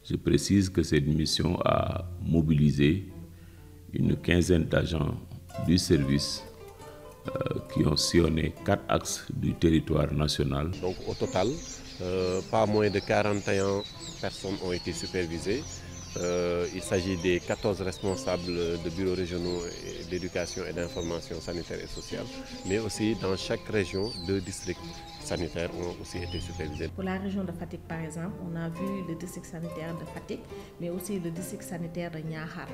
Je précise que cette mission a mobilisé une quinzaine d'agents du service qui ont sillonné 4 axes du territoire national. Donc au total, pas moins de 41 personnes ont été supervisées. Il s'agit des 14 responsables de bureaux régionaux d'éducation et d'information sanitaire et sociale, mais aussi dans chaque région, 2 districts sanitaires ont aussi été supervisés. Pour la région de Fatick, par exemple, on a vu le district sanitaire de Fatick, mais aussi le district sanitaire de Niakhar.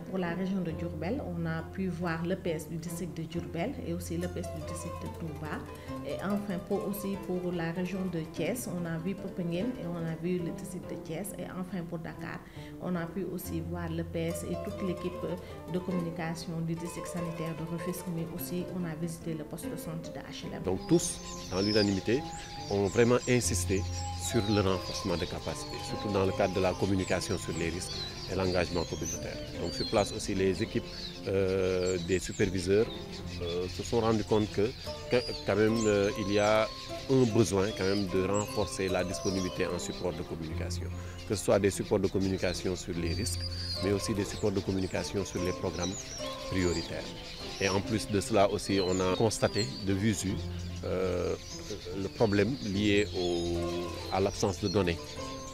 Pour la région de Diourbel, on a pu voir l'EPS du district de Diourbel et aussi l'EPS du district de Touba. Et enfin, pour la région de Thiès, on a vu Popenguine et on a vu le district de Thiès. Et enfin, pour Dakar, on a pu aussi voir l'EPS et toute l'équipe de communication du district sanitaire de Rufisque, mais aussi on a visité le poste de santé de HLM. Donc tous, dans l'unanimité, ont vraiment insisté sur le renforcement des capacités, surtout dans le cadre de la communication sur les risques et l'engagement communautaire. Donc sur place aussi, les équipes des superviseurs se sont rendus compte que quand même il y a un besoin quand même de renforcer la disponibilité en support de communication, que ce soit des supports de communication sur les risques, mais aussi des supports de communication sur les programmes prioritaires. Et en plus de cela aussi, on a constaté de visu le problème lié à l'absence de données.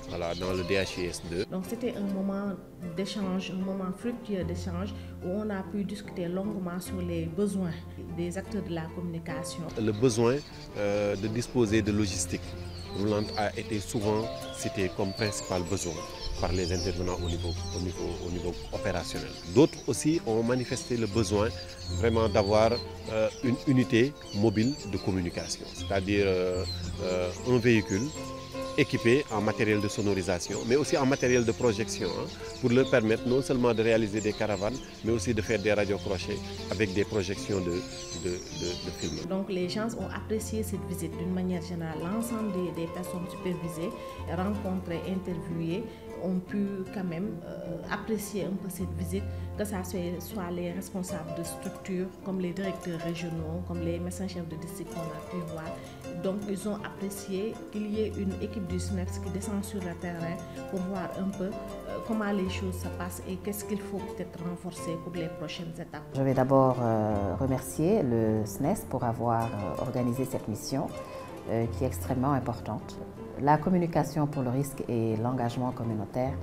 Voilà, dans le DHIS2. Donc c'était un moment d'échange, un moment fructueux d'échange où on a pu discuter longuement sur les besoins des acteurs de la communication. Le besoin de disposer de logistique roulante a été souvent cité comme principal besoin par les intervenants au niveau opérationnel. D'autres aussi ont manifesté le besoin vraiment d'avoir une unité mobile de communication, c'est-à-dire un véhicule équipés en matériel de sonorisation, mais aussi en matériel de projection, pour leur permettre non seulement de réaliser des caravanes, mais aussi de faire des radiocrochets avec des projections de films. Donc les gens ont apprécié cette visite d'une manière générale. L'ensemble des personnes supervisées, rencontrées, interviewées, ont pu quand même apprécier un peu cette visite, que ça soit les responsables de structures, comme les directeurs régionaux, comme les médecins-chefs de district qu'on a pu voir. Donc ils ont apprécié qu'il y ait une équipe du SNEPS qui descend sur le terrain pour voir un peu comment les choses se passent et qu'est-ce qu'il faut peut-être renforcer pour les prochaines étapes. Je vais d'abord remercier le SNES pour avoir organisé cette mission qui est extrêmement importante. La communication pour le risque et l'engagement communautaire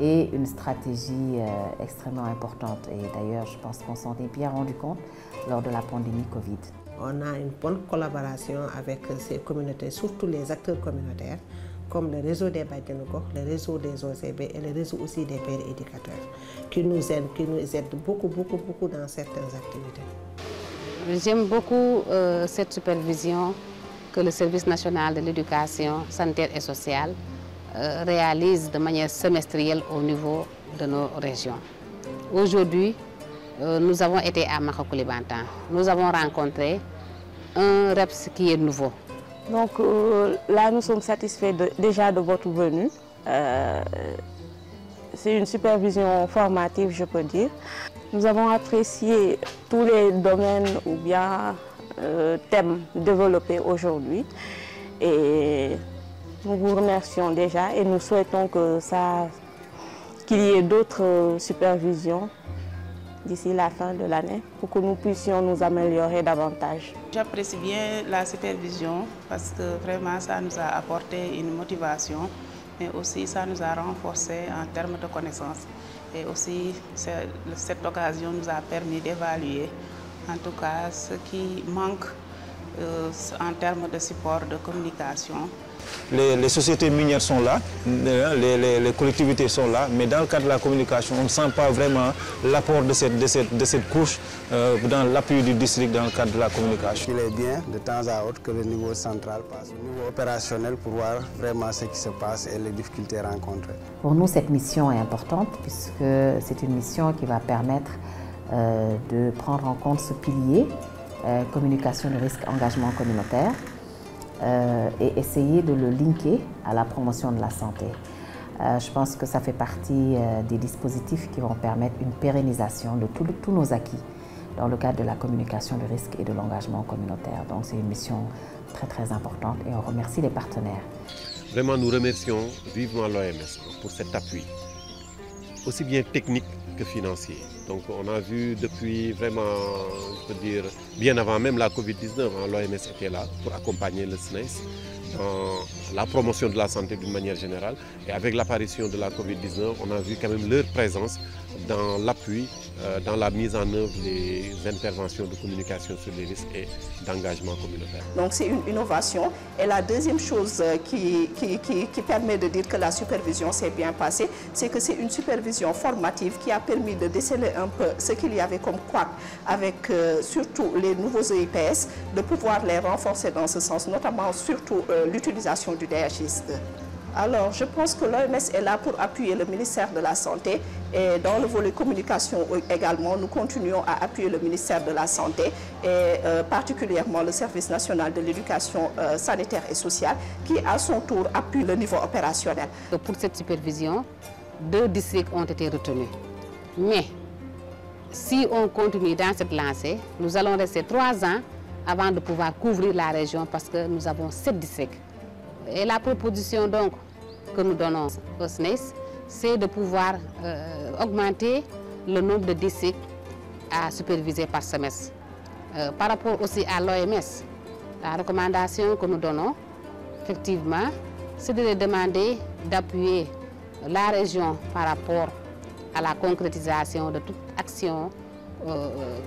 est une stratégie extrêmement importante et d'ailleurs je pense qu'on s'en est bien rendu compte lors de la pandémie Covid. On a une bonne collaboration avec ces communautés, surtout les acteurs communautaires, comme le réseau des Badjanouko, le réseau des OCB et le réseau aussi des pères éducateurs, qui nous aident beaucoup dans certaines activités. J'aime beaucoup cette supervision que le Service national de l'éducation sanitaire et sociale réalise de manière semestrielle au niveau de nos régions. Aujourd'hui, nous avons été à Makakoulibantan. Nous avons rencontré un REPS qui est nouveau. Donc là, nous sommes satisfaits déjà de votre venue. C'est une supervision formative, je peux dire. Nous avons apprécié tous les domaines ou bien thèmes développés aujourd'hui. Et nous vous remercions déjà et nous souhaitons qu'il y ait d'autres supervisions d'ici la fin de l'année pour que nous puissions nous améliorer davantage. J'apprécie bien la supervision parce que vraiment ça nous a apporté une motivation, mais aussi ça nous a renforcé en termes de connaissances. Et aussi cette occasion nous a permis d'évaluer en tout cas ce qui manque en termes de support de communication. Les sociétés minières sont là, les collectivités sont là, mais dans le cadre de la communication, on ne sent pas vraiment l'apport de cette couche dans l'appui du district dans le cadre de la communication. Il est bien de temps à autre que le niveau central passe au niveau opérationnel pour voir vraiment ce qui se passe et les difficultés rencontrées. Pour nous, cette mission est importante puisque c'est une mission qui va permettre de prendre en compte ce pilier, communication de risque, engagement communautaire, et essayer de le linker à la promotion de la santé. Je pense que ça fait partie des dispositifs qui vont permettre une pérennisation de tous nos acquis dans le cadre de la communication de risque et de l'engagement communautaire. Donc c'est une mission très importante et on remercie les partenaires. Vraiment, nous remercions vivement l'OMS pour cet appui, aussi bien technique que financier. Donc on a vu depuis vraiment, je peux dire, bien avant même la Covid-19, l'OMS était là pour accompagner le SNES dans la promotion de la santé d'une manière générale. Et avec l'apparition de la Covid-19, on a vu quand même leur présence dans l'appui, dans la mise en œuvre des interventions de communication sur les risques et d'engagement communautaire. Donc c'est une innovation. Et la deuxième chose qui permet de dire que la supervision s'est bien passée, c'est que c'est une supervision formative qui a permis de déceler un peu ce qu'il y avait comme couac avec surtout les nouveaux EIPS, de pouvoir les renforcer dans ce sens, notamment surtout l'utilisation du DHIS2. Alors, je pense que l'OMS est là pour appuyer le ministère de la Santé et dans le volet communication également, nous continuons à appuyer le ministère de la Santé et particulièrement le Service national de l'éducation sanitaire et sociale qui, à son tour, appuie le niveau opérationnel. Pour cette supervision, 2 districts ont été retenus. Mais si on continue dans cette lancée, nous allons rester 3 ans avant de pouvoir couvrir la région parce que nous avons 7 districts. Et la proposition donc que nous donnons au SNES, c'est de pouvoir augmenter le nombre de districts à superviser par semestre. Par rapport aussi à l'OMS, la recommandation que nous donnons, effectivement, c'est de les demander d'appuyer la région par rapport à la concrétisation de toute action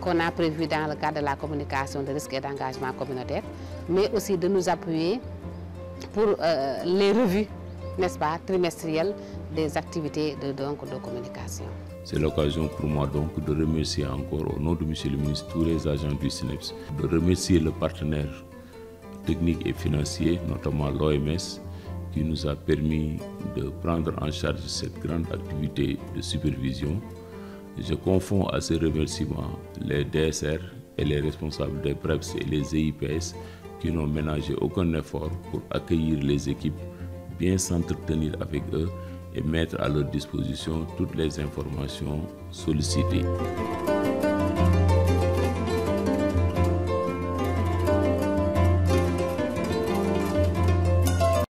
qu'on a prévue dans le cadre de la communication de risques et d'engagement communautaire, mais aussi de nous appuyer pour les revues, n'est-ce pas, trimestrielles des activités de communication. C'est l'occasion pour moi donc de remercier encore au nom de M. le ministre tous les agents du SNEPS, de remercier le partenaire technique et financier, notamment l'OMS, qui nous a permis de prendre en charge cette grande activité de supervision. Je confonds à ces remerciements les DSR et les responsables des PREPS et les EIPS qui n'ont ménagé aucun effort pour accueillir les équipes, bien s'entretenir avec eux et mettre à leur disposition toutes les informations sollicitées.